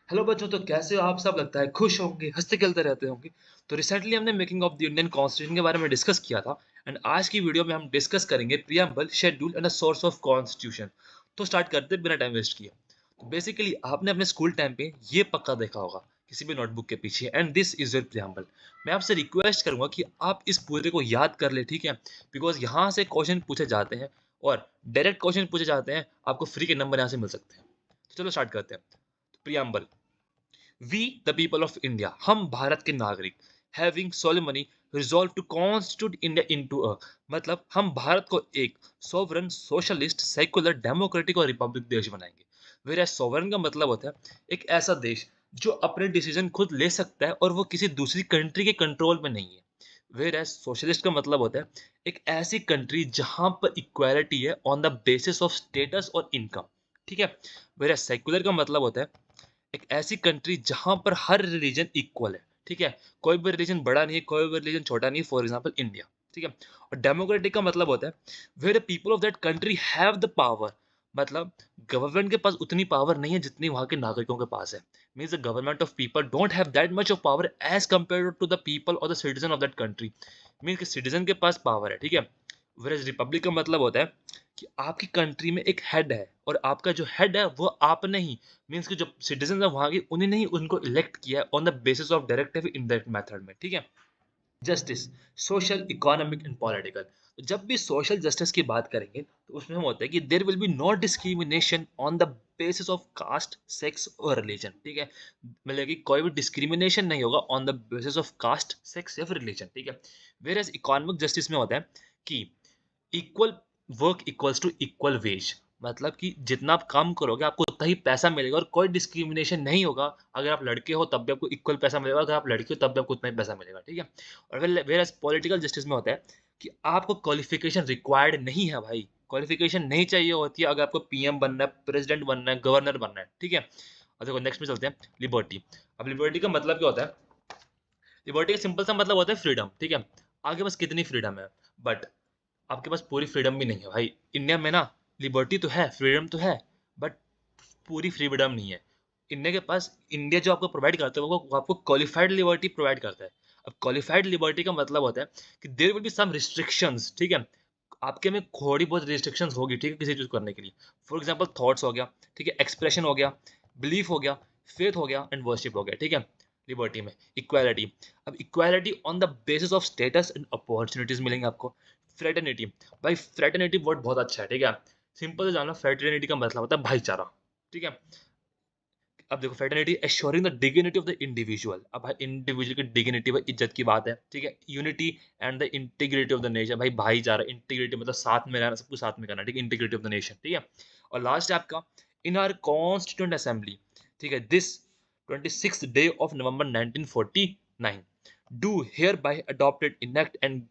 Hello बच्चों, तो कैसे हो आप सब? लगता है खुश होंगे, हँसते खेलते रहते होंगे। तो रिसेंटली हमने making of the Indian constitution के बारे में डिस्कस किया था एंड आज की वीडियो में हम डिस्कस करेंगे preamble, schedule and a source of constitution. तो स्टार्ट करते हैं बिना टाइम वेस्ट किए। तो बेसिकली आपने अपने स्कूल टाइम पे ये पक्का देखा होगा किसी भी नोटबुक के पीछे, and this is your preamble. मैं आपसे रिक्वेस्ट करूंगा कि आप इस पूरे को याद कर ले, ठीक है? बिकॉज यहाँ से क्वेश्चन पूछे जाते हैं और डायरेक्ट क्वेश्चन पूछे जाते हैं, आपको फ्री के नंबर यहाँ से मिल सकते हैं। तो चलो स्टार्ट करते हैं। Preamble. We the people of India, हम भारत के नागरिक, having solemnly resolve to constitute India into a, मतलब हम भारत को एक सोवरन, सोशलिस्ट, सेकुलर, डेमोक्रेटिक और रिपब्लिक देश बनाएंगे। वेयर सोवरन का मतलब होता है एक ऐसा देश जो अपने डिसीजन खुद ले सकता है और वो किसी दूसरी कंट्री के कंट्रोल में नहीं है। वेयर सोशलिस्ट का मतलब होता है एक ऐसी कंट्री जहां पर इक्वालिटी है on the basis of status और इनकम, ठीक है? वेयर सेकुलर का मतलब होता है एक ऐसी कंट्री जहां पर हर रिलीजन इक्वल है, ठीक है? कोई भी रिलीजन बड़ा नहीं है, कोई भी रिलीजन छोटा नहीं है, फॉर एग्जांपल इंडिया, ठीक है? और डेमोक्रेटिक का मतलब होता है where people of that country have the power, मतलब गवर्नमेंट के पास उतनी पावर नहीं है जितनी वहां के नागरिकों के पास है। Means the government of people don't have that much of power as compare to the people और the citizen of that country. Means के सिटीजन के पास पावर है, ठीक है? वेयर रिपब्लिक का मतलब होता है कि आपकी कंट्री में एक हेड है और आपका जो हेड है वो आपने ही, मीन्स कि जो सिटीजन है वहां के, उन्हीं ने ही उनको इलेक्ट किया है on the basis of direct या इनडायरेक्ट मेथड में, ठीक है? Justice, social, economic and political. जब भी सोशल जस्टिस की बात करेंगे तो उसमें हम होता है कि there will be no discrimination on the basis of caste, sex और रिलीजन, ठीक है? मतलब कि कोई भी डिस्क्रिमिनेशन नहीं होगा on the basis of caste, sex या फिर रिलीजन, ठीक है? वेयर एज इकोनॉमिक जस्टिस में होता है कि equal work equals to equal wage, मतलब कि जितना आप काम करोगे आपको उतना ही पैसा मिलेगा और कोई डिस्क्रिमिनेशन नहीं होगा। अगर आप लड़के हो तब भी आपको इक्वल पैसा मिलेगा, अगर आप लड़की हो तब भी आपको उतना ही पैसा मिलेगा, ठीक है? और वेयर पॉलिटिकल जस्टिस में होता है कि आपको क्वालिफिकेशन रिक्वायर्ड नहीं है भाई, क्वालिफिकेशन नहीं चाहिए होती है अगर आपको पीएम बनना है, प्रेसिडेंट बनना है, गवर्नर बनना है, ठीक है? और देखो नेक्स्ट में चलते हैं, लिबर्टी। अब लिबर्टी का मतलब क्या होता है? लिबर्टी का सिंपल सा मतलब होता है फ्रीडम, ठीक है? आपके पास कितनी फ्रीडम है, बट आपके पास पूरी फ्रीडम भी नहीं है भाई। इंडिया में ना लिबर्टी तो है, फ्रीडम तो है, बट पूरी फ्रीडम नहीं है। इंडिया के पास, इंडिया जो आपको प्रोवाइड करता है वो आपको क्वालिफाइड लिबर्टी प्रोवाइड करता है। अब क्वालिफाइड लिबर्टी का मतलब होता है कि there will be some restrictions, ठीक है? आपके में थोड़ी बहुत रिस्ट्रिक्शंस होगी, ठीक है, किसी चीज करने के लिए। फॉर एग्जांपल थॉट्स हो गया, ठीक है, एक्सप्रेशन हो गया, बिलीफ हो गया, फेथ हो गया एंड वर्शिप हो गया, ठीक है? लिबर्टी में इक्वालिटी। अब equality on the basis of status and opportunities मिलेंगे आपको। फ्रेटर्निटी, भाई फ्रेटर्निटी वर्ड बहुत अच्छा है, ठीक है? सिंपल से जानो, फ्रेटर्निटी का मतलब होता है भाईचारा, ठीक है? अब देखो fraternity assuring the dignity of the individual. अब भाई इंडिविजुअल की डिग्निटी, भाई इज्जत की बात है, ठीक है? Unity and the integrity of the nation, भाई भाईचारा, इंटीग्रिटी मतलब साथ में रहना, सब कुछ साथ में करना, ठीक है? इंटीग्रिटी ऑफ द नेशन, ठीक है? और लास्ट है आपका इन आवर कॉन्स्टिट्यूंट असेंबली, ठीक है? This 26th day of November 1949 do hereby adopted enact and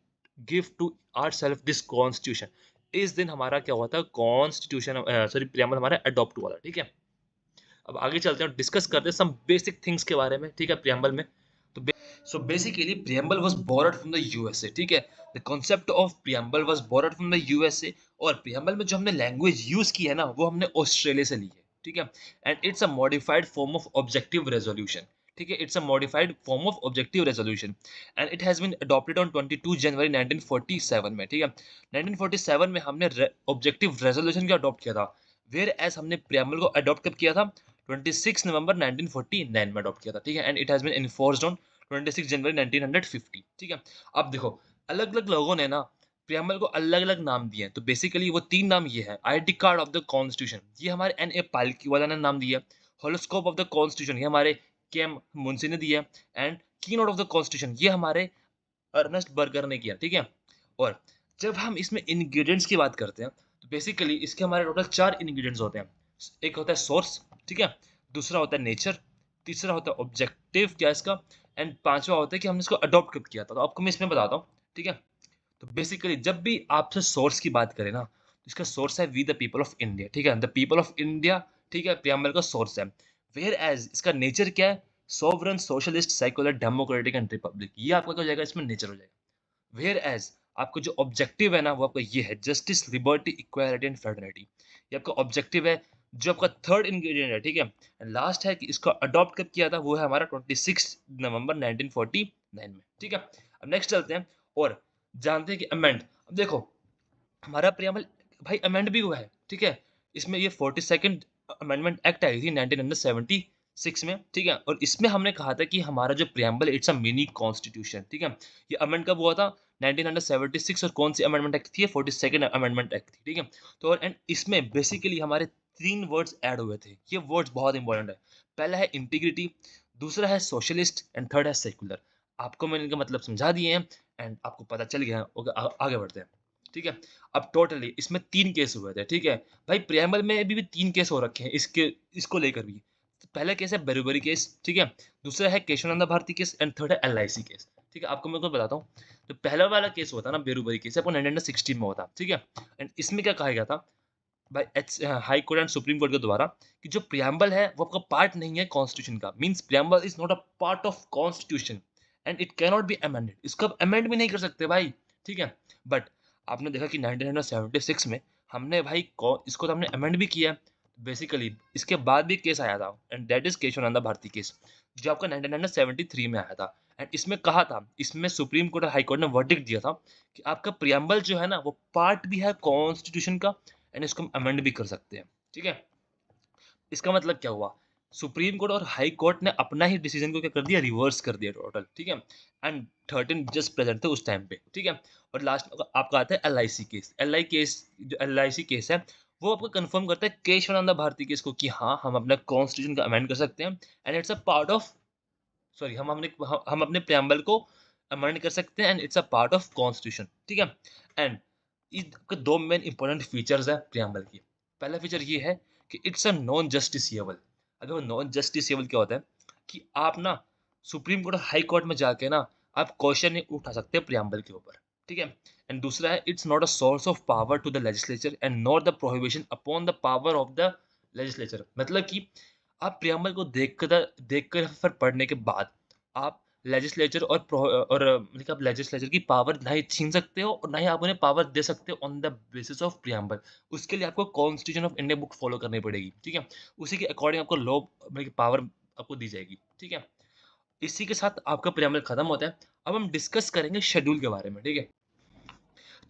give to our self this constitution. इस दिन हमारा क्या हुआ था? कॉन्स्टिट्यूशन, सॉरी, प्रियम्बल हमारा अडॉप्ट हुआ था, ठीक है? अब आगे चलते हैं और डिस्कस करते हैं सम बेसिक थिंग्स के बारे में, ठीक है, प्रियम्बल में। तो so basically preamble was borrowed from the USA, ठीक है? The concept of preamble was borrowed from the USA. और प्रियम्बल में जो हमने लैंग्वेज यूज की है ना, वो हमने ऑस्ट्रेलिया से ली है, ठीक है? And it's a modified form of objective resolution, ठीक है? It's a modified form of objective resolution and it has been adopted on 22 January 1947 में, ठीक है? 1947 में हमने ऑब्जेक्टिव रेजोल्यूशन को अडॉप्ट किया था। वेयर एज हमने प्रियम्बल को अडॉप्ट कब किया था? 26 नवंबर 1949 में अडॉप्ट किया था, ठीक है? And it has been enforced on 26 January 1950, ठीक है? अब देखो, अलग अलग लोगों ने ना प्रियम्बल को अलग अलग नाम दिए हैं। तो बेसिकली वो तीन नाम ये है। ID card of the constitution, ये हमारे एन ए पालकी वाला ने नाम दिया है। होलोस्कोप ऑफ द कॉन्स्टिट्यूशन, ये हमारे के एम मुंशी ने दिया है। एंड की नोट ऑफ द कॉन्स्टिट्यूशन, ये हमारे अर्नेस्ट बर्गर ने किया, ठीक है? और जब हम इसमें इंग्रेडिएंट्स की बात करते हैं तो बेसिकली इसके हमारे टोटल चार इंग्रेडिएंट्स होते हैं। एक होता है सोर्स, ठीक है? दूसरा होता है नेचर, तीसरा होता है ऑब्जेक्टिव क्या इसका, एंड पांचवा होता है कि हमने इसको अडॉप्ट कब किया था। तो आपको मैं इसमें बताता हूँ, ठीक है? तो बेसिकली जब भी आपसे सोर्स की बात करें ना, तो इसका सोर्स है we the people of India, ठीक है? द पीपल ऑफ इंडिया, ठीक है, प्रियम्बल का सोर्स है। वेयर एज इसका नेचर क्या है? Sovereign, socialist, secular, democratic and Republic. ये आपका क्या हो जाएगा? इसमें नेचर हो जाएगा। वेयर एज आपको जो ऑब्जेक्टिव है ना, वो आपका ये है, justice, liberty, equality and fraternity. ये आपका ऑब्जेक्टिव है। जो आपका थर्ड इंग्रेडिएंट है, ठीक है। एंड लास्ट है कि इसको अडॉप्ट कब किया था, वो है हमारा 26 नवंबर 1949 में, ठीक है। अब नेक्स्ट चलते हैं और जानते हैं कि अमेंड। अब देखो हमारा प्रियम्बल भाई अमेंड भी हुआ है, ठीक है। इसमें ये 42nd अमेंडमेंट एक्ट आई थी 1976 में, ठीक है। और इसमें हमने कहा था कि हमारा जो preamble it's a mini constitution, ठीक है। ये अमेंड कब हुआ था, 1976। और कौन सी अमेंडमेंट एक्ट थी, 42nd अमेंडमेंट एक्ट थी, ठीक है। तो एंड इसमें बेसिकली हमारे 3 वर्ड्स ऐड हुए थे। ये वर्ड्स बहुत इंपॉर्टेंट है। पहला है इंटीग्रिटी, दूसरा है सोशलिस्ट एंड थर्ड है सेक्युलर। आपको मैंने इनका मतलब समझा दिए हैं एंड आपको पता चल गया है। ओके, आगे बढ़ते हैं, ठीक है। अब टोटली इसमें 3 केस हुए थे, ठीक है। भाई प्रियम्बल में अभी भी 3 केस हो रखे हैं इसको लेकर भी। पहला केस है बेरुबरी केस, ठीक है। दूसरा है Kesavananda Bharati case and third है एलआईसी केस, ठीक है। आपको मैं कुछ बताता हूँ। तो पहला वाला केस हुआ था ना बेरुबरी केस, आपको 1916 में हुआ था, ठीक है। एंड इसमें क्या कहा गया था by high court and supreme court के द्वारा कि जो प्रियम्बल है वो आपका पार्ट नहीं है कॉन्स्टिट्यूशन का। Means preamble is not a part of constitution and it can not be amended. इसको आप अमेंड भी नहीं कर सकते भाई, ठीक है। बट आपने देखा कि 1976 में हमने भाई इसको तो हमने अमेंड भी किया। बेसिकली इसके बाद भी केस आया था and that is Kesavananda Bharati case, जो आपका 1973 में आया था। एंड इसमें कहा था, इसमें सुप्रीम कोर्ट और हाई कोर्ट ने वर्डिक्ट दिया था कि आपका प्रियम्बल जो है ना वो पार्ट भी है कॉन्स्टिट्यूशन का एंड इसको हम अमेंड भी कर सकते हैं, ठीक है। इसका मतलब क्या हुआ, सुप्रीम कोर्ट और हाई कोर्ट ने अपना ही डिसीजन को क्या कर दिया, रिवर्स कर दिया टोटल, ठीक है। एंड 13 जस्ट प्रेजेंट थे उस टाइम पे, ठीक है। और लास्ट में आपका आता है एलआईसी केस। जो एलआईसी केस है वो आपको कंफर्म करता है केशवानंद भारती केस को कि हाँ हम अपना कॉन्स्टिट्यूशन का अमेंड कर सकते हैं and it's a part of, sorry हम अपने प्रियम्बल को अमेंड कर सकते हैं and it's a part of constitution, ठीक है। एंड इसके 2 मेन इंपॉर्टेंट फीचर्स है प्रियम्बल की। पहला फीचर ये है कि इट्स अ नॉन जस्टिसिएबल। अगर वो नॉन जस्टिसिएबल क्या होता है कि आप ना सुप्रीम कोर्ट और हाई कोर्ट में जाके ना आप क्वेश्चन नहीं उठा सकते प्रियम्बल के ऊपर, ठीक है। एंड दूसरा है it's not a source of power to the legislature and not the prohibition upon the power of the legislature. मतलब कि आप प्रियम्बल को देखकर फिर पढ़ने के बाद आप लेजिस्लेचर मतलब कि आप लेजिस्लेचर की पावर नहीं छीन सकते हो और ना ही आप उन्हें पावर दे सकते हो on the basis of preamble. उसके लिए आपको constitution of India book follow करनी पड़ेगी, ठीक है। उसी के अकॉर्डिंग आपको लॉ मतलब कि पावर आपको दी जाएगी, ठीक है। इसी के साथ आपका प्रियम्बल खत्म होता है। अब हम डिस्कस करेंगे शेड्यूल के बारे में, ठीक है।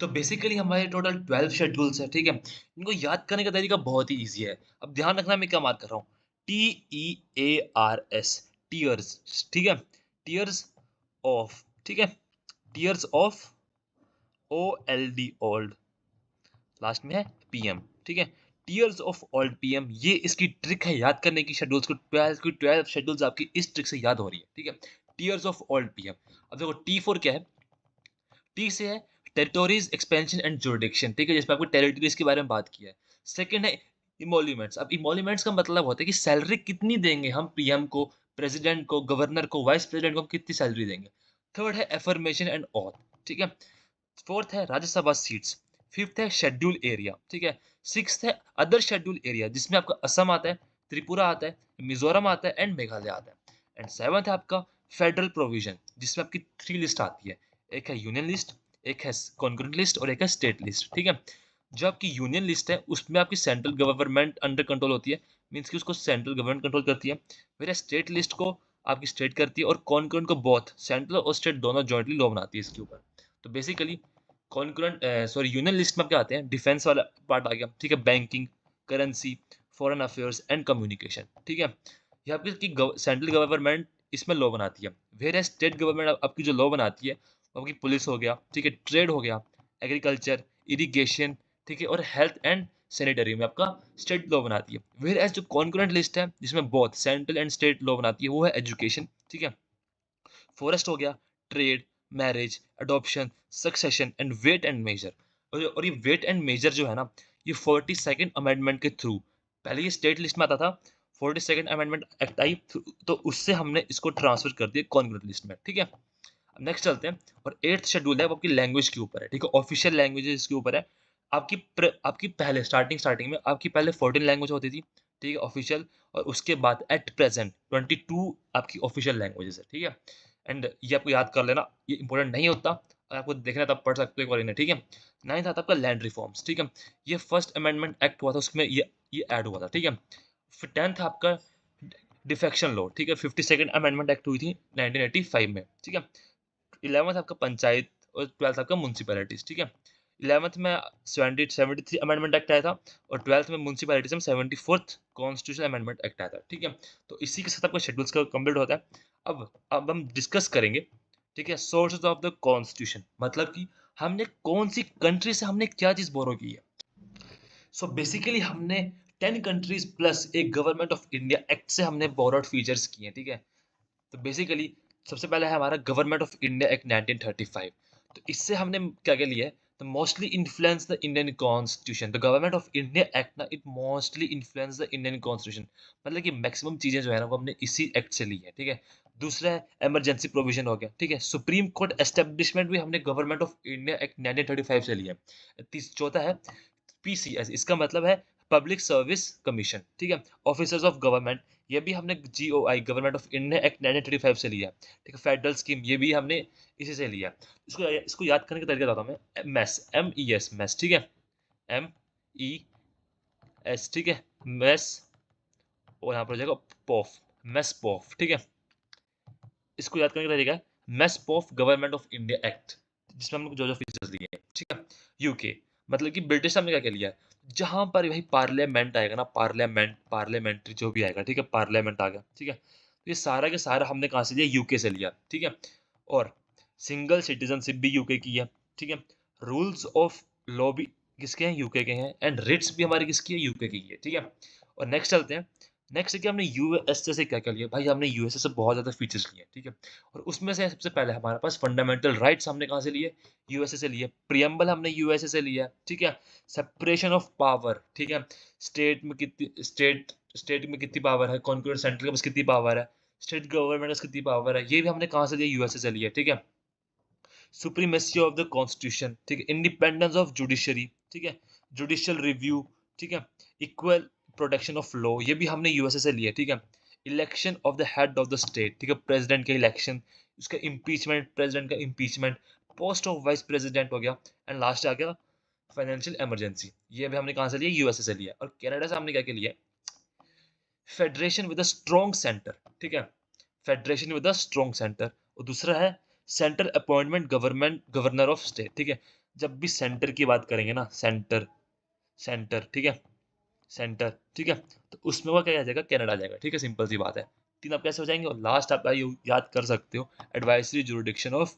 तो बेसिकली हमारे टोटल 12 शेड्यूल्स है, ठीक है। इनको याद करने का तरीका बहुत ही ईजी है। अब ध्यान रखना मैं क्या मार्क कर रहा हूँ, TEARS, टीयर्स, ठीक है। टीयर्स ऑफ, ठीक है। Tears of, OLD old, last में है PM, ठीक है। टीयर्स ऑफ ओल्ड PM, ये इसकी ट्रिक है याद करने की। शेड्यूल्स को 12 शेड्यूल्स आपकी इस ट्रिक से याद हो रही है, ठीक है। Tears of old PM। अब देखो T4 क्या है, टी से है टेरिटोरीज एक्सपेंशन एंड जुरिडिक्शन, ठीक है, जिसमें आपको टेरिटरीज के बारे में बात किया है। सेकंड है इमोल्यूमेंट्स। अब इमोल्यूमेंट्स का मतलब होता है कि सैलरी कितनी देंगे हम पीएम को, प्रेसिडेंट को, गवर्नर को, वाइस प्रेसिडेंट को हम कितनी सैलरी देंगे। थर्ड है एफर्मेशन एंड ऑथ, ठीक है। फोर्थ है राज्यसभा सीट्स। फिफ्थ है शेड्यूल एरिया, ठीक है। सिक्स्थ है अदर शेड्यूल एरिया, जिसमें आपका असम आता है, त्रिपुरा आता है, मिजोरम आता है एंड मेघालय आता है। एंड सेवंथ है आपका फेडरल प्रोविजन, जिसमें आपकी 3 लिस्ट आती है। एक है यूनियन लिस्ट, एक है कॉन्करेंट लिस्ट और एक है स्टेट लिस्ट, ठीक है। जो आपकी यूनियन लिस्ट है उसमें आपकी सेंट्रल गवर्नमेंट अंडर कंट्रोल होती है, मीन्स कि उसको सेंट्रल गवर्नमेंट कंट्रोल करती है। मेरे स्टेट लिस्ट को आपकी स्टेट करती है और कॉन्करेंट को बोथ सेंट्रल और स्टेट दोनों जॉइंटली लॉ बनाती है इसके ऊपर। तो basically concurrent sorry union list में क्या आते हैं, डिफेंस वाला पार्ट आ गया, ठीक है। Banking, currency, foreign affairs and communication, ठीक है। ये आपकी सेंट्रल गवर्नमेंट इसमें लॉ बनाती है। वेर है स्टेट गवर्नमेंट आपकी जो लॉ बनाती है वो आपकी पुलिस हो गया, ठीक है, ट्रेड हो गया, एग्रीकल्चर, इरिगेशन, ठीक है, और हेल्थ एंड सैनिटरी में आपका स्टेट लॉ बनाती है। वेर एज जो कॉन्करेंट लिस्ट है जिसमें बहुत सेंट्रल एंड स्टेट लॉ बनाती है वो है एजुकेशन, ठीक है, फॉरेस्ट हो गया, trade, marriage, adoption, succession and weight and measure. और ये वेट एंड मेजर जो है ना, ये 42nd अमेंडमेंट के थ्रू, पहले ये स्टेट लिस्ट में आता था, 42nd अमेंडमेंट एक्ट आई तो उससे हमने इसको ट्रांसफर कर दिया कॉन्करेंट लिस्ट में, ठीक है। अब नेक्स्ट चलते हैं और 8th शेड्यूल है वो आपकी लैंग्वेज के ऊपर है, ठीक है, ऑफिशियल लैंग्वेजेस के ऊपर है। आपकी पहले स्टार्टिंग में आपकी पहले 14 लैंग्वेज होती थी, ठीक है, ऑफिशियल। और उसके बाद एट प्रेजेंट 22 आपकी ऑफिशियल लैंग्वेजेस है, ठीक है। एंड ये आपको याद कर लेना, ये इंपॉर्टेंट नहीं होता, और आपको देखना तब पढ़ सकते हो एक बार इन्हें, ठीक है। 9th आता है आपका लैंड रिफॉर्म्स, ठीक है। ये फर्स्ट अमेंडमेंट एक्ट हुआ था, उसमें ये ये ऐड हुआ था, ठीक है। फिर 10th आपका डिफेक्शन लॉ, ठीक है, 52nd अमेंडमेंट एक्ट हुई थी 1985 में, ठीक है। 11th आपका पंचायत और 12th आपका म्युनिसिपैलिटीज, ठीक है। 11th में 73 अमेंडमेंट एक्ट आया था और 12th में म्युनिसिपैलिटीज में 74th कॉन्स्टिट्यूशन अमेंडमेंट एक्ट आया था, ठीक है। तो इसी के साथ आपका शेड्यूल्स का कंप्लीट होता है। अब हम डिस्कस करेंगे, ठीक है, सोर्सेज ऑफ द कॉन्स्टिट्यूशन, मतलब कि हमने कौन सी कंट्री से हमने क्या चीज बोरो की है। सो बेसिकली हमने 10 कंट्रीज प्लस एक गवर्नमेंट ऑफ इंडिया एक्ट से हमने बोरोड फीचर्स किए हैं, ठीक है। तो बेसिकली सबसे पहला है हमारा गवर्नमेंट ऑफ इंडिया एक्ट 1935। तो इससे हमने क्या क्या लिया है, तो mostly influence the Indian constitution. The government of India act ना it mostly influence the Indian constitution, मतलब कि मैक्सिमम चीजें जो है ना वो हमने इसी एक्ट से ली है, ठीक है। दूसरा है इमरजेंसी प्रोविजन हो गया, ठीक है। सुप्रीम कोर्ट एस्टेब्लिशमेंट भी हमने गवर्नमेंट ऑफ इंडिया एक्ट 1935 से लिया है। चौथा है पीसीएस, इसका मतलब है पब्लिक सर्विस कमीशन, ठीक है। ऑफिसर्स ऑफ गवर्नमेंट, ये भी हमने GOI government of India act 1935 से लिया, ठीक है। फेडरल स्कीम, ये भी हमने इसी से लिया। इसको याद करने का तरीका बताता हूँ मैं। मैस, MES, मैस, ठीक है। MES, ठीक है, मैस। और यहाँ पर हो जाएगा पोफ, मैस पोफ, ठीक है। इसको याद करने का तरीका है मैस पोफ गवर्नमेंट ऑफ इंडिया एक्ट, जिसमें हमने जो जो फीचर्स लिए हैं, ठीक है। यूके, मतलब कि ब्रिटिश हमने क्या क्या लिया है, जहां पर भाई पार्लियामेंट आएगा ना, पार्लियामेंट्री जो भी आएगा, ठीक है, पार्लियामेंट आ गया, ठीक है। तो ये सारा के सारा हमने कहाँ से लिया, यूके से लिया, ठीक है। और सिंगल सिटीजनशिप भी यूके की है, ठीक है। रूल्स ऑफ लॉ भी किसके हैं, यूके के हैं। एंड रिट्स भी हमारी किसकी है, यूके की है, ठीक है। और नेक्स्ट चलते हैं। नेक्स्ट है कि हमने यूएसए से क्या क्या लिया, भाई हमने यूएसए से बहुत ज्यादा फीचर्स लिए, ठीक है। और उसमें से सबसे पहले हमारे पास फंडामेंटल राइट्स हमने कहाँ से लिए, यूएसए से लिए। प्रियम्बल हमने यूएसए से लिया, ठीक है। सेपरेशन ऑफ पावर, ठीक है, स्टेट में कितनी पावर है, कॉन्करेंट सेंट्रल के पास कितनी पावर है, स्टेट गवर्नमेंट के पास कितनी पावर है, ये भी हमने कहाँ से लिया, यूएसए से लिया, ठीक है। सुप्रीमेसी ऑफ द कॉन्स्टिट्यूशन, ठीक है। इंडिपेंडेंस ऑफ जुडिशरी, ठीक है। जुडिशियल रिव्यू, ठीक है। इक्वल प्रोटेक्शन ऑफ लॉ, ये भी हमने यूएसए से लिया, ठीक है। Election of the head of the state, ठीक है, प्रेसिडेंट के इलेक्शन, उसका इम्पीचमेंट, प्रेसिडेंट का impeachment, post of vice president हो गया। एंड लास्ट आ गया फाइनेंशियल इमरजेंसी, ये भी हमने कहाँ से लिया, यूएसए से लिया। और कनाडा से हमने क्या क्या लिया, federation with a strong centre, ठीक है, federation with a strong centre. और दूसरा है central appointment governor of state, ठीक है। जब भी सेंटर की बात करेंगे ना, सेंटर, सेंटर, ठीक है, सेंटर, ठीक है, तो उसमें वो क्या आ जाएगा, कनाडा आ जाएगा, ठीक है। सिंपल सी बात है। तीन आप कैसे हो जाएंगे। और लास्ट आप याद कर सकते हो, advisory jurisdiction of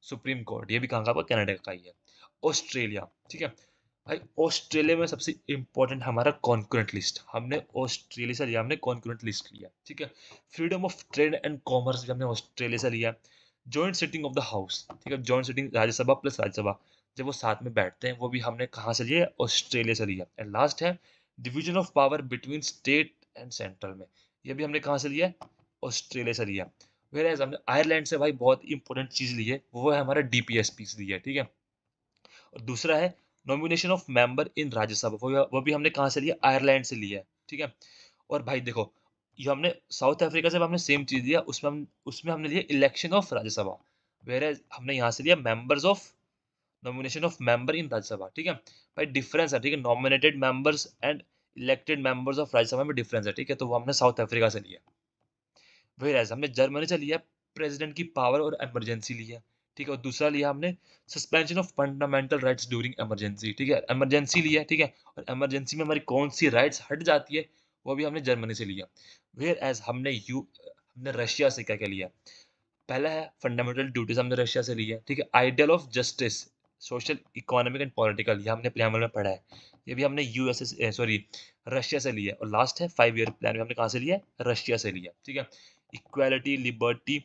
supreme court, ये भी कहाँ का, कनाडा का ही है। ऑस्ट्रेलिया, ठीक है। भाई ऑस्ट्रेलिया में सबसे इंपॉर्टेंट हमारा कॉन्करेंट लिस्ट, हमने ऑस्ट्रेलिया से लिया, हमने कॉन्करेंट लिस्ट लिया, ठीक है। Freedom of trade and commerce भी हमने ऑस्ट्रेलिया से लिया। Joint sitting of the house, ठीक है, joint sitting Rajya Sabha plus Rajya Sabha, जब वो साथ में बैठते हैं, वो भी हमने कहाँ से लिया, ऑस्ट्रेलिया से लिया। एंड लास्ट है division of power between state and central में, ये भी हमने कहाँ से लिया, ऑस्ट्रेलिया से लिया। वेयर हमने आयरलैंड से भाई बहुत इंपॉर्टेंट चीज ली है, वो है हमारा DPSP ली है, ठीक है। और दूसरा है nomination of member in Rajya Sabha, वो भी हमने कहाँ से लिया, आयरलैंड से लिया है, ठीक है। और भाई देखो, ये हमने साउथ अफ्रीका से हमने सेम चीज लिया, उसमें हमने लिया इलेक्शन ऑफ राज्यसभा, वेयर हमने यहाँ से लिया members of, nomination of member in Rajya Sabha, ठीक है। भाई डिफरेंस है, ठीक है, nominated members and elected members of Rajya Sabha में डिफरेंस है, ठीक है। तो वो हमने साउथ अफ्रीका से लिया। वेयर हमने जर्मनी से लिया प्रेसिडेंट की पावर और इमरजेंसी लिया, ठीक है। और दूसरा लिया हमने suspension of fundamental rights during emergency, ठीक है, इमरजेंसी लिया, ठीक है। और इमरजेंसी में हमारी कौन सी राइट्स हट जाती है, वो भी हमने जर्मनी से लिया। वेयर एज हमने रशिया से क्या क्या लिया, पहला है फंडामेंटल ड्यूटीज, हमने रशिया से लिया, ठीक है। Ideal of justice, social economic and political, ये हमने प्रियम्बल में पढ़ा है, ये भी हमने यूएसए सॉरी रशिया से लिया। और लास्ट है 5 ईयर प्लान, हमने कहाँ से लिया, रशिया से लिया, ठीक है। इक्वालिटी, लिबर्टी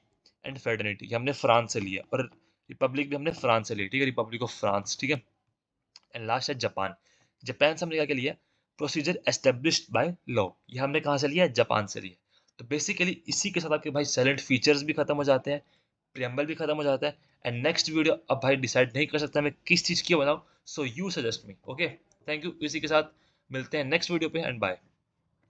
एंड फेडरलिटी, ये हमने फ्रांस से लिया। और रिपब्लिक भी हमने फ्रांस से लिया, ठीक है, रिपब्लिक ऑफ फ्रांस, ठीक है। एंड लास्ट है जापान, जापान से हमने क्या क्या लिया, प्रोसीजर एस्टेब्लिश्ड बाय लॉ, ये हमने कहाँ से लिया, जापान से लिया। तो बेसिकली इसी के साथ आपके भाई साइलेंट फीचर्स भी खत्म हो जाते हैं, प्रियम्बल भी खत्म हो जाता है। एंड नेक्स्ट वीडियो अब भाई डिसाइड नहीं कर सकता मैं किस चीज़ की बनाऊँ, so you suggest me, okay. Thank you, इसी के साथ मिलते हैं नेक्स्ट वीडियो पे, एंड बाय।